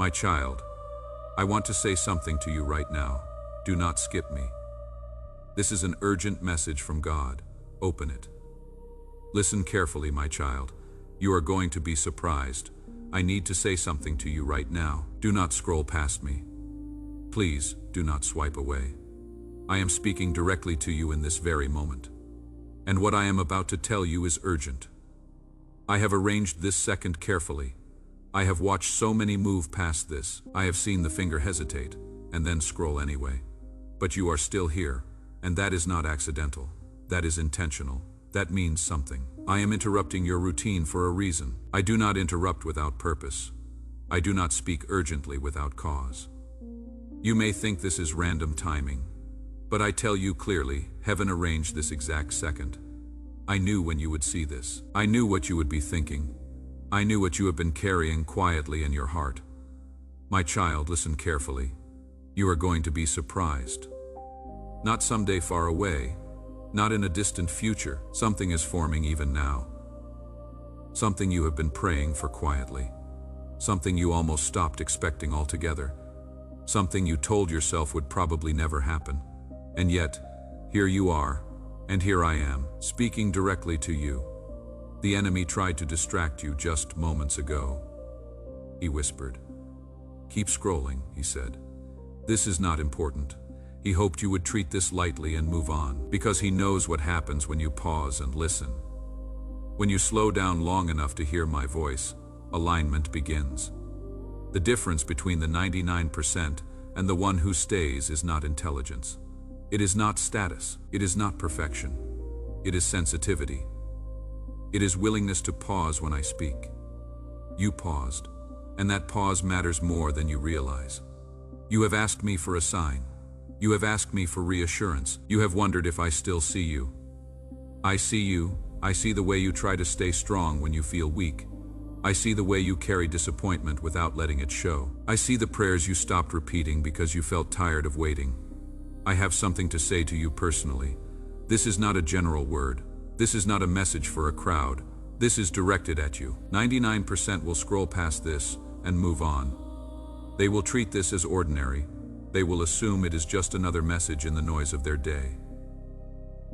My child, I want to say something to you right now. Do not skip me. This is an urgent message from God. Open it. Listen carefully, my child. You are going to be surprised. I need to say something to you right now. Do not scroll past me. Please, do not swipe away. I am speaking directly to you in this very moment. And what I am about to tell you is urgent. I have arranged this second carefully. I have watched so many move past this. I have seen the finger hesitate, and then scroll anyway. But you are still here, and that is not accidental. That is intentional. That means something. I am interrupting your routine for a reason. I do not interrupt without purpose. I do not speak urgently without cause. You may think this is random timing, but I tell you clearly, heaven arranged this exact second. I knew when you would see this. I knew what you would be thinking. I knew what you have been carrying quietly in your heart. My child, listen carefully. You are going to be surprised. Not someday far away, not in a distant future. Something is forming even now. Something you have been praying for quietly. Something you almost stopped expecting altogether. Something you told yourself would probably never happen. And yet, here you are, and here I am, speaking directly to you. The enemy tried to distract you just moments ago. He whispered. Keep scrolling, he said. This is not important. He hoped you would treat this lightly and move on, because he knows what happens when you pause and listen. When you slow down long enough to hear my voice, alignment begins. The difference between the 99% and the one who stays is not intelligence. It is not status. It is not perfection. It is sensitivity. It is willingness to pause when I speak. You paused, and that pause matters more than you realize. You have asked me for a sign. You have asked me for reassurance. You have wondered if I still see you. I see you. I see the way you try to stay strong when you feel weak. I see the way you carry disappointment without letting it show. I see the prayers you stopped repeating because you felt tired of waiting. I have something to say to you personally. This is not a general word. This is not a message for a crowd. This is directed at you. 99% will scroll past this and move on. They will treat this as ordinary. They will assume it is just another message in the noise of their day.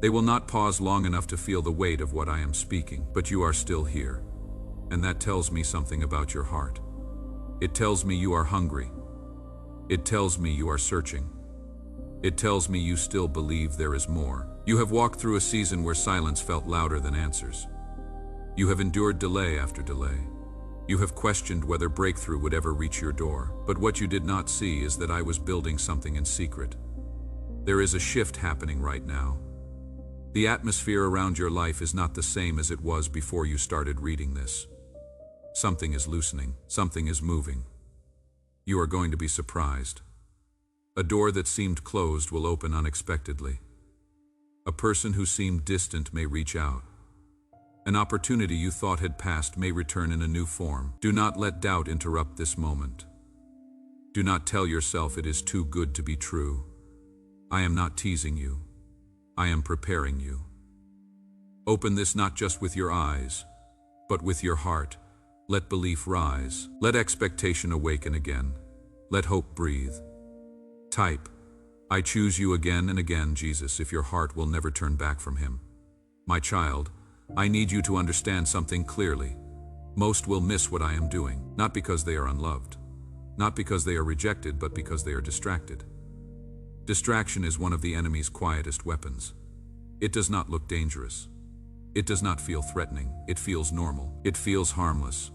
They will not pause long enough to feel the weight of what I am speaking, but you are still here. And that tells me something about your heart. It tells me you are hungry. It tells me you are searching. It tells me you still believe there is more. You have walked through a season where silence felt louder than answers. You have endured delay after delay. You have questioned whether breakthrough would ever reach your door. But what you did not see is that I was building something in secret. There is a shift happening right now. The atmosphere around your life is not the same as it was before you started reading this. Something is loosening. Something is moving. You are going to be surprised. A door that seemed closed will open unexpectedly. A person who seemed distant may reach out. An opportunity you thought had passed may return in a new form. Do not let doubt interrupt this moment. Do not tell yourself it is too good to be true. I am not teasing you. I am preparing you. Open this not just with your eyes, but with your heart. Let belief rise. Let expectation awaken again. Let hope breathe. Type, I choose you again and again, Jesus, if your heart will never turn back from him. My child, I need you to understand something clearly. Most will miss what I am doing, not because they are unloved, not because they are rejected, but because they are distracted. Distraction is one of the enemy's quietest weapons. It does not look dangerous. It does not feel threatening. It feels normal. It feels harmless.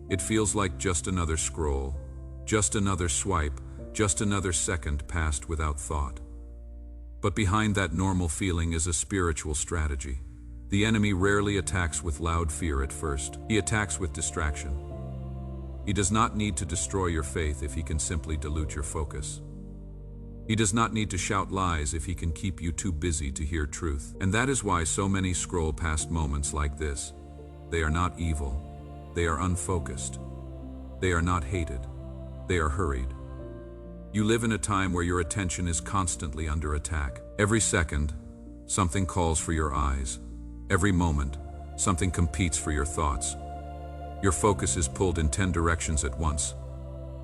It feels like just another scroll, just another swipe, just another second passed without thought. But behind that normal feeling is a spiritual strategy. The enemy rarely attacks with loud fear at first. He attacks with distraction. He does not need to destroy your faith if he can simply dilute your focus. He does not need to shout lies if he can keep you too busy to hear truth. And that is why so many scroll past moments like this. They are not evil. They are unfocused. They are not hated. They are hurried. You live in a time where your attention is constantly under attack. Every second, something calls for your eyes. Every moment, something competes for your thoughts. Your focus is pulled in 10 directions at once.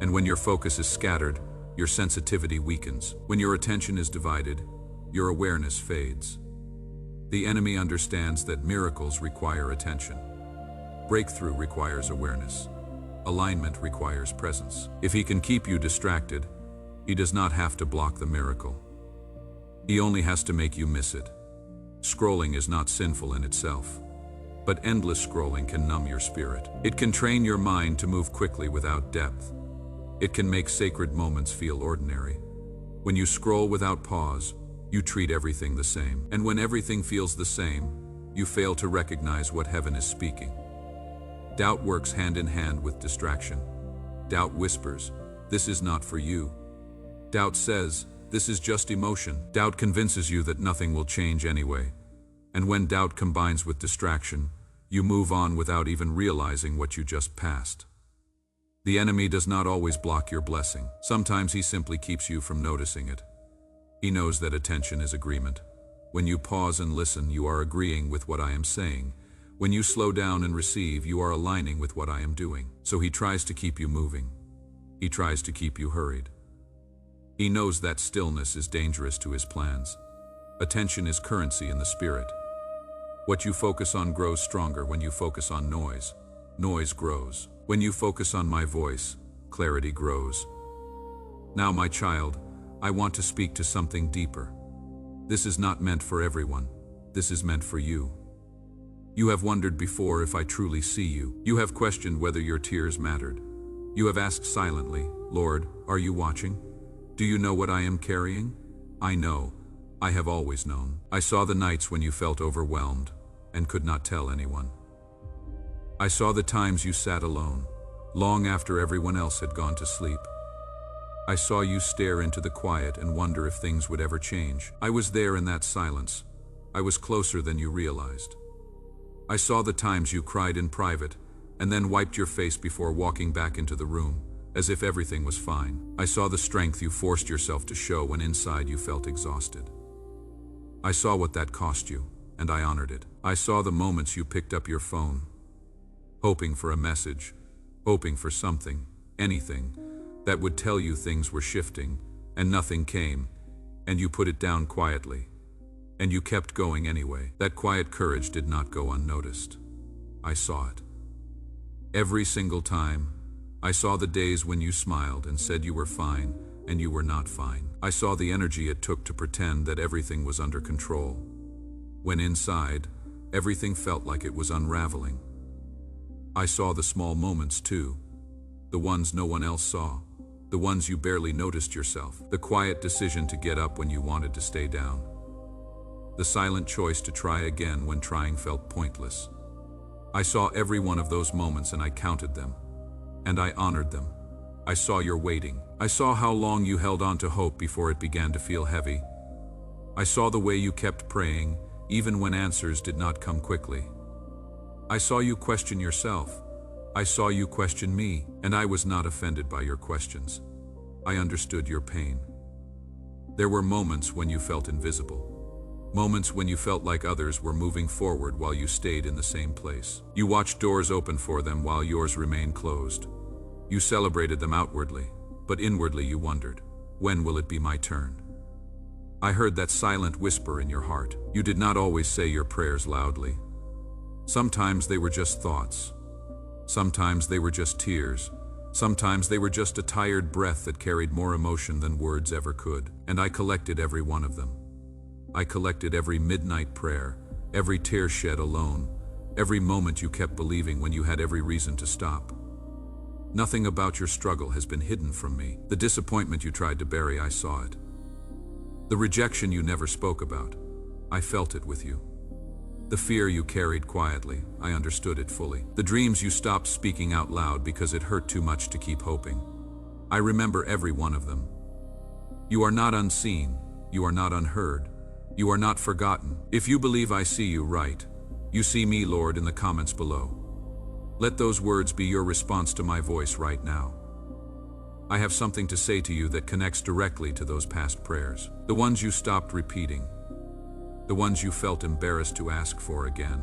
And when your focus is scattered, your sensitivity weakens. When your attention is divided, your awareness fades. The enemy understands that miracles require attention. Breakthrough requires awareness. Alignment requires presence. If he can keep you distracted, he does not have to block the miracle. He only has to make you miss it. Scrolling is not sinful in itself, but endless scrolling can numb your spirit. It can train your mind to move quickly without depth. It can make sacred moments feel ordinary. When you scroll without pause, you treat everything the same. And when everything feels the same, you fail to recognize what heaven is speaking. Doubt works hand in hand with distraction. Doubt whispers, "This is not for you." Doubt says, "This is just emotion." Doubt convinces you that nothing will change anyway. And when doubt combines with distraction, you move on without even realizing what you just passed. The enemy does not always block your blessing. Sometimes he simply keeps you from noticing it. He knows that attention is agreement. When you pause and listen, you are agreeing with what I am saying. When you slow down and receive, you are aligning with what I am doing. So he tries to keep you moving. He tries to keep you hurried. He knows that stillness is dangerous to his plans. Attention is currency in the spirit. What you focus on grows stronger when you focus on noise. Noise grows. When you focus on my voice, clarity grows. Now, my child, I want to speak to something deeper. This is not meant for everyone. This is meant for you. You have wondered before if I truly see you. You have questioned whether your tears mattered. You have asked silently, "Lord, are you watching? Do you know what I am carrying?" I know. I have always known. I saw the nights when you felt overwhelmed and could not tell anyone. I saw the times you sat alone, long after everyone else had gone to sleep. I saw you stare into the quiet and wonder if things would ever change. I was there in that silence. I was closer than you realized. I saw the times you cried in private and then wiped your face before walking back into the room, as if everything was fine. I saw the strength you forced yourself to show when inside you felt exhausted. I saw what that cost you, and I honored it. I saw the moments you picked up your phone, hoping for a message, hoping for something, anything, that would tell you things were shifting, and nothing came, and you put it down quietly, and you kept going anyway. That quiet courage did not go unnoticed. I saw it. Every single time, I saw the days when you smiled and said you were fine, and you were not fine. I saw the energy it took to pretend that everything was under control, when inside, everything felt like it was unraveling. I saw the small moments too, the ones no one else saw, the ones you barely noticed yourself, the quiet decision to get up when you wanted to stay down, the silent choice to try again when trying felt pointless. I saw every one of those moments and I counted them, and I honored them. I saw your waiting. I saw how long you held on to hope before it began to feel heavy. I saw the way you kept praying, even when answers did not come quickly. I saw you question yourself. I saw you question me, and I was not offended by your questions. I understood your pain. There were moments when you felt invisible. Moments when you felt like others were moving forward while you stayed in the same place. You watched doors open for them while yours remained closed. You celebrated them outwardly, but inwardly you wondered, when will it be my turn? I heard that silent whisper in your heart. You did not always say your prayers loudly. Sometimes they were just thoughts. Sometimes they were just tears. Sometimes they were just a tired breath that carried more emotion than words ever could. And I collected every one of them. I collected every midnight prayer, every tear shed alone, every moment you kept believing when you had every reason to stop. Nothing about your struggle has been hidden from me. The disappointment you tried to bury, I saw it. The rejection you never spoke about, I felt it with you. The fear you carried quietly, I understood it fully. The dreams you stopped speaking out loud because it hurt too much to keep hoping, I remember every one of them. You are not unseen, you are not unheard, you are not forgotten. If you believe I see you, right. You see me, Lord, in the comments below. Let those words be your response to my voice right now. I have something to say to you that connects directly to those past prayers. The ones you stopped repeating. The ones you felt embarrassed to ask for again.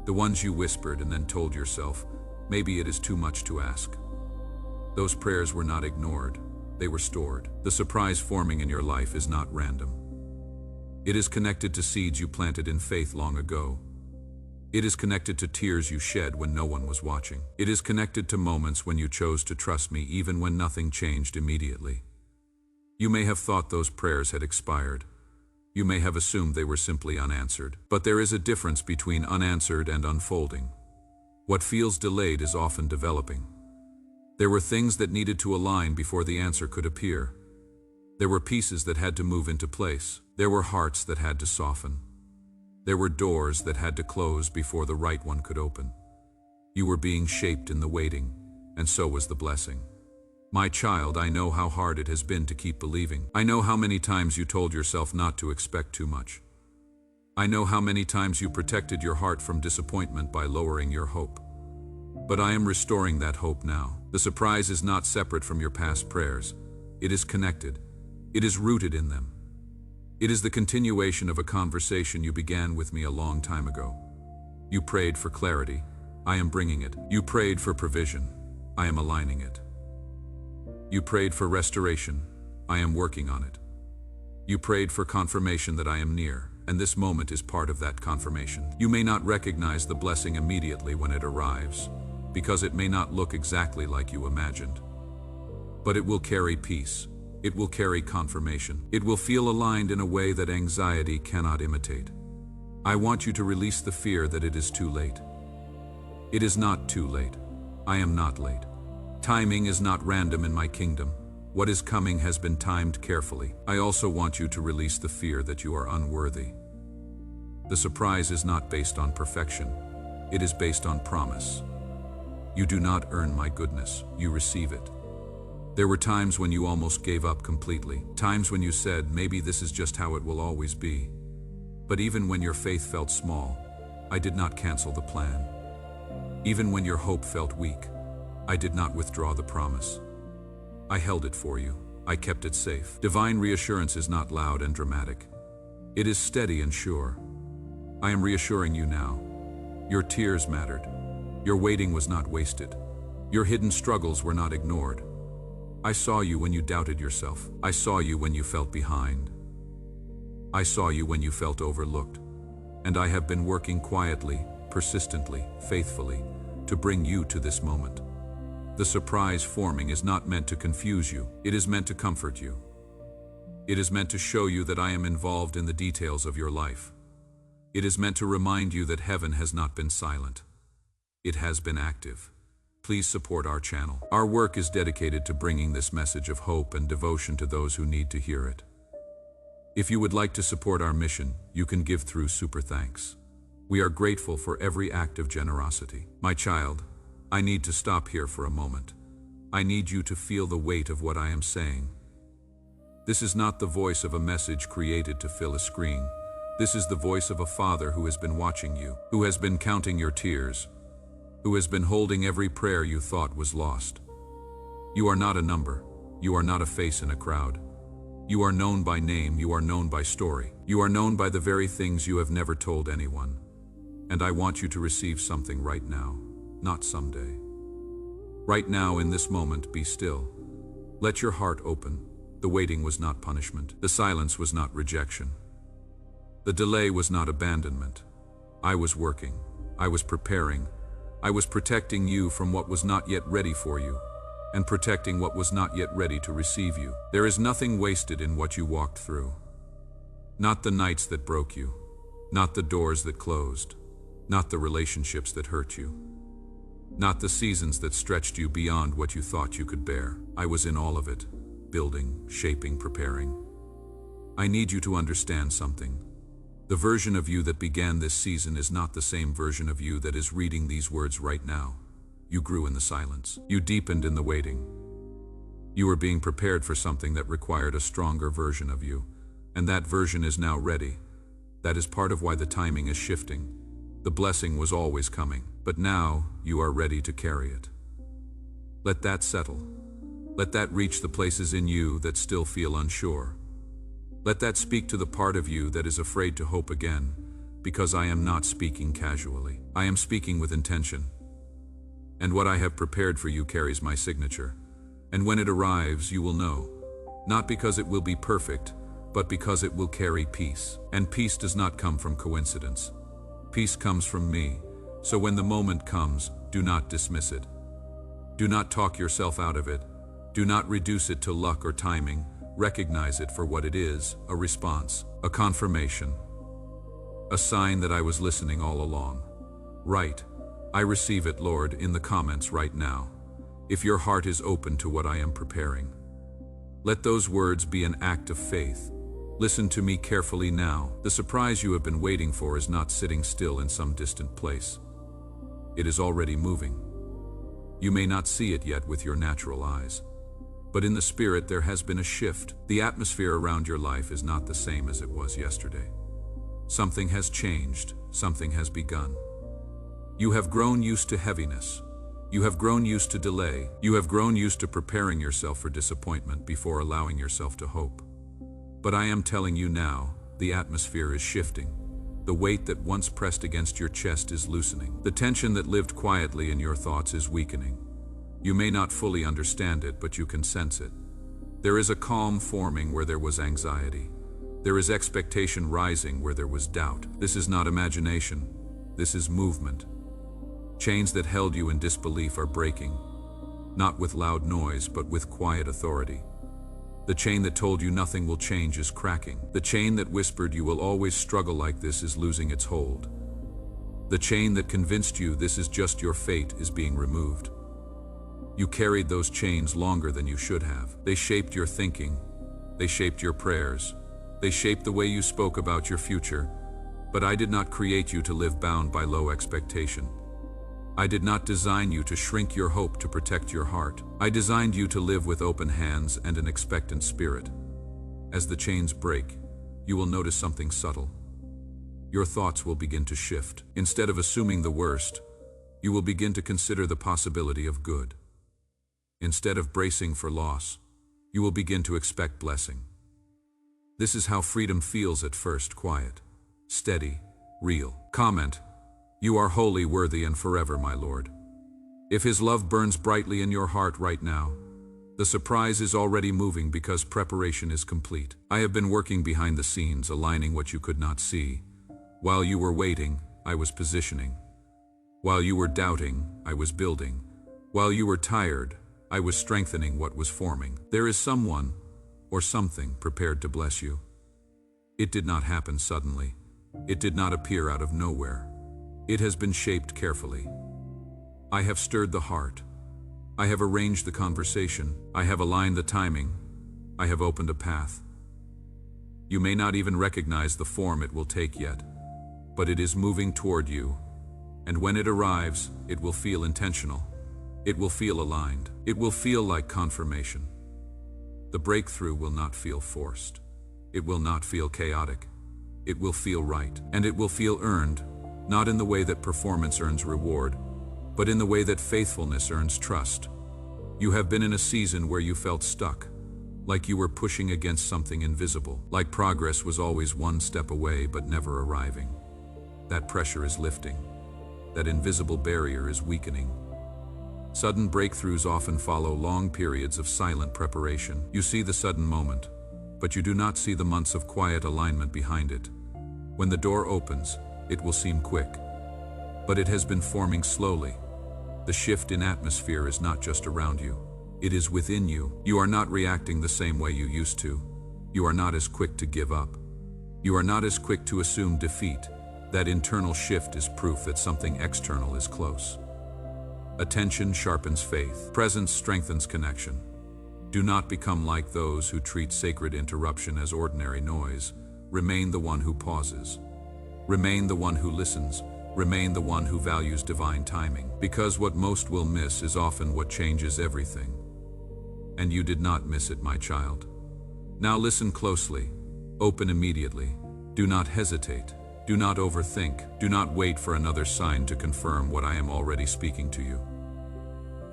The ones you whispered and then told yourself, maybe it is too much to ask. Those prayers were not ignored, they were stored. The surprise forming in your life is not random. It is connected to seeds you planted in faith long ago. It is connected to tears you shed when no one was watching. It is connected to moments when you chose to trust me even when nothing changed immediately. You may have thought those prayers had expired. You may have assumed they were simply unanswered. But there is a difference between unanswered and unfolding. What feels delayed is often developing. There were things that needed to align before the answer could appear. There were pieces that had to move into place. There were hearts that had to soften. There were doors that had to close before the right one could open. You were being shaped in the waiting, and so was the blessing. My child, I know how hard it has been to keep believing. I know how many times you told yourself not to expect too much. I know how many times you protected your heart from disappointment by lowering your hope. But I am restoring that hope now. The surprise is not separate from your past prayers. It is connected. It is rooted in them. It is the continuation of a conversation you began with me a long time ago. You prayed for clarity. I am bringing it. You prayed for provision. I am aligning it. You prayed for restoration. I am working on it. You prayed for confirmation that I am near, and this moment is part of that confirmation. You may not recognize the blessing immediately when it arrives, because it may not look exactly like you imagined. But it will carry peace. It will carry confirmation. It will feel aligned in a way that anxiety cannot imitate. I want you to release the fear that it is too late. It is not too late. I am not late. Timing is not random in my kingdom. What is coming has been timed carefully. I also want you to release the fear that you are unworthy. The surprise is not based on perfection. It is based on promise. You do not earn my goodness. You receive it. There were times when you almost gave up completely, times when you said, maybe this is just how it will always be. But even when your faith felt small, I did not cancel the plan. Even when your hope felt weak, I did not withdraw the promise. I held it for you. I kept it safe. Divine reassurance is not loud and dramatic. It is steady and sure. I am reassuring you now. Your tears mattered. Your waiting was not wasted. Your hidden struggles were not ignored. I saw you when you doubted yourself. I saw you when you felt behind. I saw you when you felt overlooked. And I have been working quietly, persistently, faithfully, to bring you to this moment. The surprise forming is not meant to confuse you. It is meant to comfort you. It is meant to show you that I am involved in the details of your life. It is meant to remind you that heaven has not been silent. It has been active. Please support our channel. Our work is dedicated to bringing this message of hope and devotion to those who need to hear it. If you would like to support our mission, you can give through Super Thanks. We are grateful for every act of generosity. My child, I need to stop here for a moment. I need you to feel the weight of what I am saying. This is not the voice of a message created to fill a screen. This is the voice of a father who has been watching you, who has been counting your tears, who has been holding every prayer you thought was lost. You are not a number. You are not a face in a crowd. You are known by name. You are known by story. You are known by the very things you have never told anyone. And I want you to receive something right now, not someday. Right now, in this moment, be still. Let your heart open. The waiting was not punishment. The silence was not rejection. The delay was not abandonment. I was working. I was preparing. I was protecting you from what was not yet ready for you, and protecting what was not yet ready to receive you. There is nothing wasted in what you walked through. Not the nights that broke you, not the doors that closed, not the relationships that hurt you, not the seasons that stretched you beyond what you thought you could bear. I was in all of it, building, shaping, preparing. I need you to understand something. The version of you that began this season is not the same version of you that is reading these words right now. You grew in the silence. You deepened in the waiting. You were being prepared for something that required a stronger version of you, and that version is now ready. That is part of why the timing is shifting. The blessing was always coming, but now you are ready to carry it. Let that settle. Let that reach the places in you that still feel unsure. Let that speak to the part of you that is afraid to hope again, because I am not speaking casually. I am speaking with intention. And what I have prepared for you carries my signature. And when it arrives, you will know, not because it will be perfect, but because it will carry peace. And peace does not come from coincidence. Peace comes from me. So when the moment comes, do not dismiss it. Do not talk yourself out of it. Do not reduce it to luck or timing. Recognize it for what it is, a response, a confirmation, a sign that I was listening all along. Right. I receive it, Lord, in the comments right now. If your heart is open to what I am preparing, let those words be an act of faith. Listen to me carefully now. The surprise you have been waiting for is not sitting still in some distant place. It is already moving. You may not see it yet with your natural eyes, but in the spirit there has been a shift. The atmosphere around your life is not the same as it was yesterday. Something has changed. Something has begun. You have grown used to heaviness. You have grown used to delay. You have grown used to preparing yourself for disappointment before allowing yourself to hope. But I am telling you now, the atmosphere is shifting. The weight that once pressed against your chest is loosening. The tension that lived quietly in your thoughts is weakening. You may not fully understand it, but you can sense it. There is a calm forming where there was anxiety. There is expectation rising where there was doubt. This is not imagination. This is movement. Chains that held you in disbelief are breaking, not with loud noise, but with quiet authority. The chain that told you nothing will change is cracking. The chain that whispered you will always struggle like this is losing its hold. The chain that convinced you this is just your fate is being removed. You carried those chains longer than you should have. They shaped your thinking. They shaped your prayers. They shaped the way you spoke about your future. But I did not create you to live bound by low expectation. I did not design you to shrink your hope to protect your heart. I designed you to live with open hands and an expectant spirit. As the chains break, you will notice something subtle. Your thoughts will begin to shift. Instead of assuming the worst, you will begin to consider the possibility of good. Instead of bracing for loss, you will begin to expect blessing. This is how freedom feels at first: quiet, steady, real. Comment: you are wholly worthy and forever, my Lord. If His love burns brightly in your heart right now, the surprise is already moving because preparation is complete. I have been working behind the scenes, aligning what you could not see. While you were waiting, I was positioning. While you were doubting, I was building. While you were tired, I was strengthening what was forming. There is someone or something prepared to bless you. It did not happen suddenly. It did not appear out of nowhere. It has been shaped carefully. I have stirred the heart. I have arranged the conversation. I have aligned the timing. I have opened a path. You may not even recognize the form it will take yet, but it is moving toward you. And when it arrives, it will feel intentional. It will feel aligned. It will feel like confirmation. The breakthrough will not feel forced. It will not feel chaotic. It will feel right. And it will feel earned, not in the way that performance earns reward, but in the way that faithfulness earns trust. You have been in a season where you felt stuck, like you were pushing against something invisible, like progress was always one step away but never arriving. That pressure is lifting. That invisible barrier is weakening. Sudden breakthroughs often follow long periods of silent preparation. You see the sudden moment, but you do not see the months of quiet alignment behind it. When the door opens, it will seem quick, but it has been forming slowly. The shift in atmosphere is not just around you. It is within you. You are not reacting the same way you used to. You are not as quick to give up. You are not as quick to assume defeat. That internal shift is proof that something external is close. Attention sharpens faith. Presence strengthens connection. Do not become like those who treat sacred interruption as ordinary noise. Remain the one who pauses. Remain the one who listens. Remain the one who values divine timing. Because what most will miss is often what changes everything. And you did not miss it, my child. Now listen closely. Open immediately. Do not hesitate. Do not overthink. Do not wait for another sign to confirm what I am already speaking to you.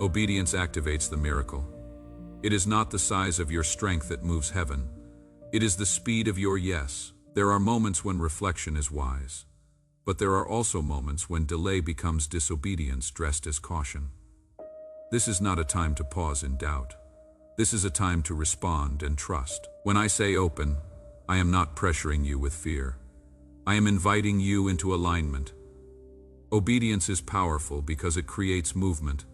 Obedience activates the miracle. It is not the size of your strength that moves heaven. It is the speed of your yes. There are moments when reflection is wise, but there are also moments when delay becomes disobedience dressed as caution. This is not a time to pause in doubt. This is a time to respond and trust. When I say open, I am not pressuring you with fear. I am inviting you into alignment. Obedience is powerful because it creates movement.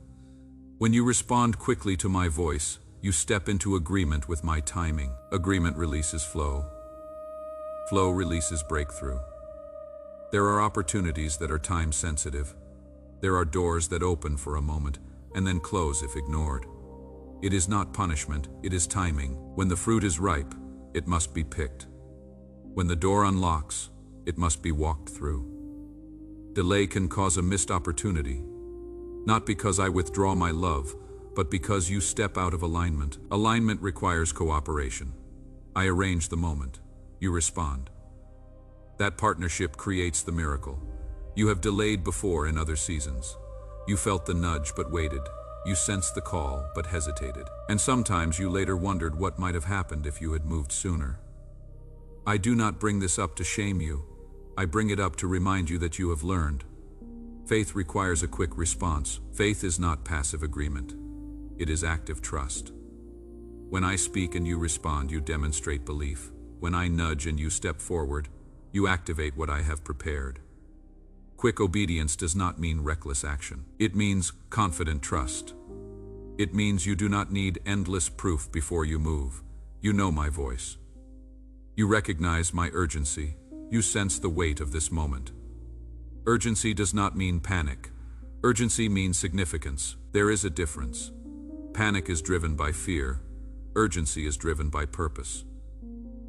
When you respond quickly to my voice, you step into agreement with my timing. Agreement releases flow. Flow releases breakthrough. There are opportunities that are time-sensitive. There are doors that open for a moment and then close if ignored. It is not punishment, it is timing. When the fruit is ripe, it must be picked. When the door unlocks, it must be walked through. Delay can cause a missed opportunity, not because I withdraw my love, but because you step out of alignment. Alignment requires cooperation. I arrange the moment. You respond. That partnership creates the miracle. You have delayed before in other seasons. You felt the nudge but waited. You sensed the call but hesitated. And sometimes you later wondered what might have happened if you had moved sooner. I do not bring this up to shame you. I bring it up to remind you that you have learned. Faith requires a quick response. Faith is not passive agreement. It is active trust. When I speak and you respond, you demonstrate belief. When I nudge and you step forward, you activate what I have prepared. Quick obedience does not mean reckless action. It means confident trust. It means you do not need endless proof before you move. You know my voice. You recognize my urgency. You sense the weight of this moment. Urgency does not mean panic. Urgency means significance. There is a difference. Panic is driven by fear. Urgency is driven by purpose.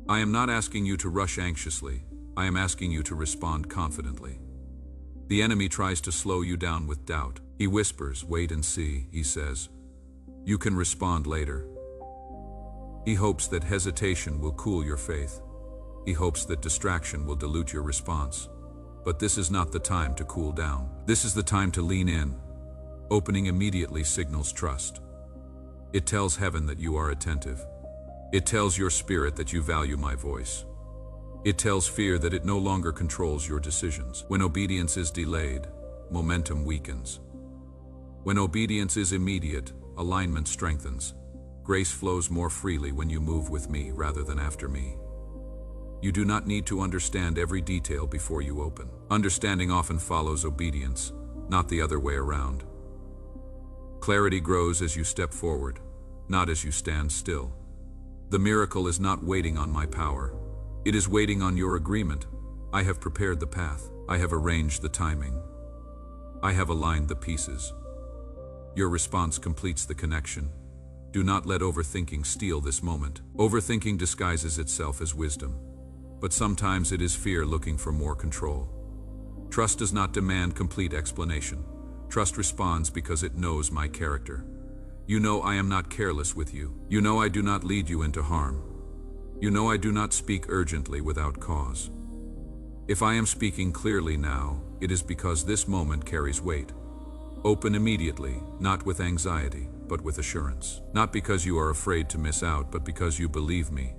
I am not asking you to rush anxiously. I am asking you to respond confidently. The enemy tries to slow you down with doubt. He whispers, "Wait and see," he says. You can respond later. He hopes that hesitation will cool your faith. He hopes that distraction will dilute your response. But this is not the time to cool down. This is the time to lean in. Opening immediately signals trust. It tells heaven that you are attentive. It tells your spirit that you value my voice. It tells fear that it no longer controls your decisions. When obedience is delayed, momentum weakens. When obedience is immediate, alignment strengthens. Grace flows more freely when you move with me rather than after me. You do not need to understand every detail before you open. Understanding often follows obedience, not the other way around. Clarity grows as you step forward, not as you stand still. The miracle is not waiting on my power. It is waiting on your agreement. I have prepared the path. I have arranged the timing. I have aligned the pieces. Your response completes the connection. Do not let overthinking steal this moment. Overthinking disguises itself as wisdom, but sometimes it is fear looking for more control. Trust does not demand complete explanation. Trust responds because it knows my character. You know I am not careless with you. You know I do not lead you into harm. You know I do not speak urgently without cause. If I am speaking clearly now, it is because this moment carries weight. Open immediately, not with anxiety, but with assurance. Not because you are afraid to miss out, but because you believe me.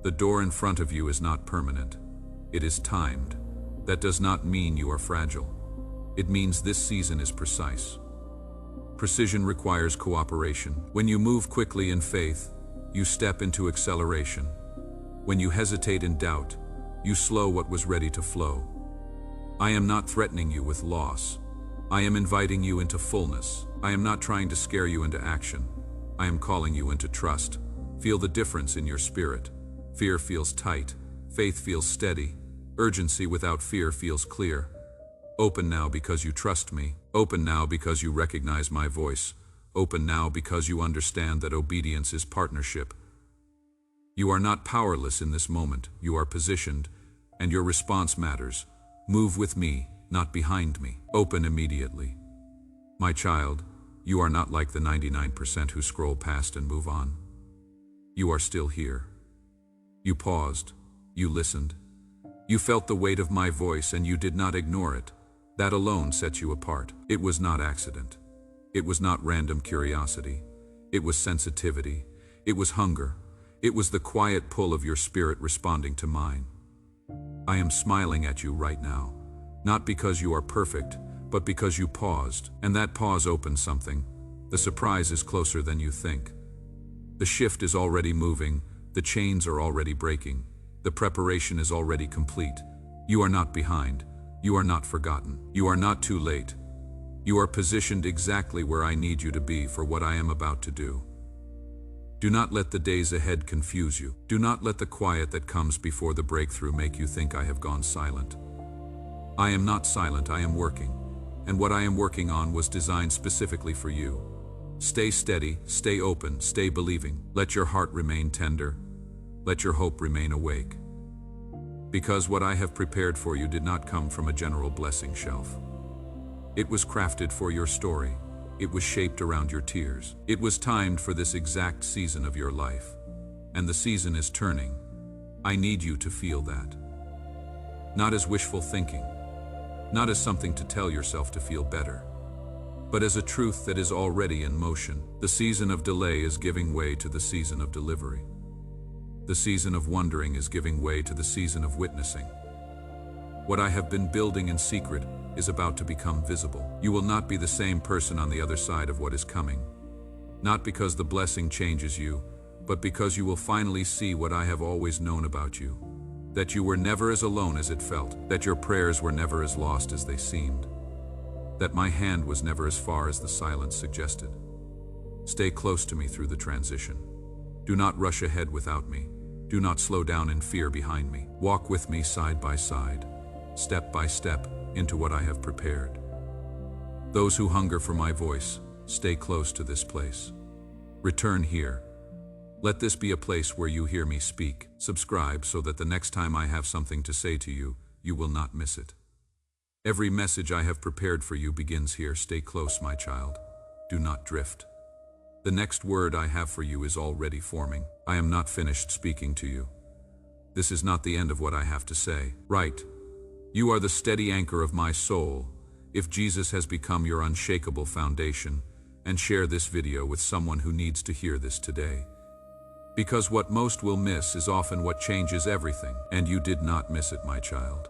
The door in front of you is not permanent. It is timed. That does not mean you are fragile. It means this season is precise. Precision requires cooperation. When you move quickly in faith, you step into acceleration. When you hesitate in doubt, you slow what was ready to flow. I am not threatening you with loss. I am inviting you into fullness. I am not trying to scare you into action. I am calling you into trust. Feel the difference in your spirit. Fear feels tight. Faith feels steady. Urgency without fear feels clear. Open now because you trust me. Open now because you recognize my voice. Open now because you understand that obedience is partnership. You are not powerless in this moment. You are positioned, and your response matters. Move with me, not behind me. Open immediately. My child, you are not like the 99% who scroll past and move on. You are still here. You paused. You listened. You felt the weight of my voice and you did not ignore it. That alone sets you apart. It was not accident. It was not random curiosity. It was sensitivity. It was hunger. It was the quiet pull of your spirit responding to mine. I am smiling at you right now, not because you are perfect, but because you paused, and that pause opened something. The surprise is closer than you think. The shift is already moving, the chains are already breaking, the preparation is already complete. You are not behind, you are not forgotten, you are not too late. You are positioned exactly where I need you to be for what I am about to do. Do not let the days ahead confuse you. Do not let the quiet that comes before the breakthrough make you think I have gone silent. I am not silent, I am working. And what I am working on was designed specifically for you. Stay steady, stay open, stay believing. Let your heart remain tender. Let your hope remain awake. Because what I have prepared for you did not come from a general blessing shelf. It was crafted for your story. It was shaped around your tears. It was timed for this exact season of your life. And the season is turning. I need you to feel that. Not as wishful thinking, not as something to tell yourself to feel better, but as a truth that is already in motion. The season of delay is giving way to the season of delivery. The season of wondering is giving way to the season of witnessing. What I have been building in secret is about to become visible. You will not be the same person on the other side of what is coming. Not because the blessing changes you, but because you will finally see what I have always known about you. That you were never as alone as it felt. That your prayers were never as lost as they seemed. That my hand was never as far as the silence suggested. Stay close to me through the transition. Do not rush ahead without me. Do not slow down in fear behind me. Walk with me side by side, step by step, into what I have prepared. Those who hunger for my voice, stay close to this place. Return here. Let this be a place where you hear me speak. Subscribe so that the next time I have something to say to you, you will not miss it. Every message I have prepared for you begins here. Stay close, my child. Do not drift. The next word I have for you is already forming. I am not finished speaking to you. This is not the end of what I have to say. Right. You are the steady anchor of my soul. If Jesus has become your unshakable foundation, and share this video with someone who needs to hear this today. Because what most will miss is often what changes everything, and you did not miss it, my child.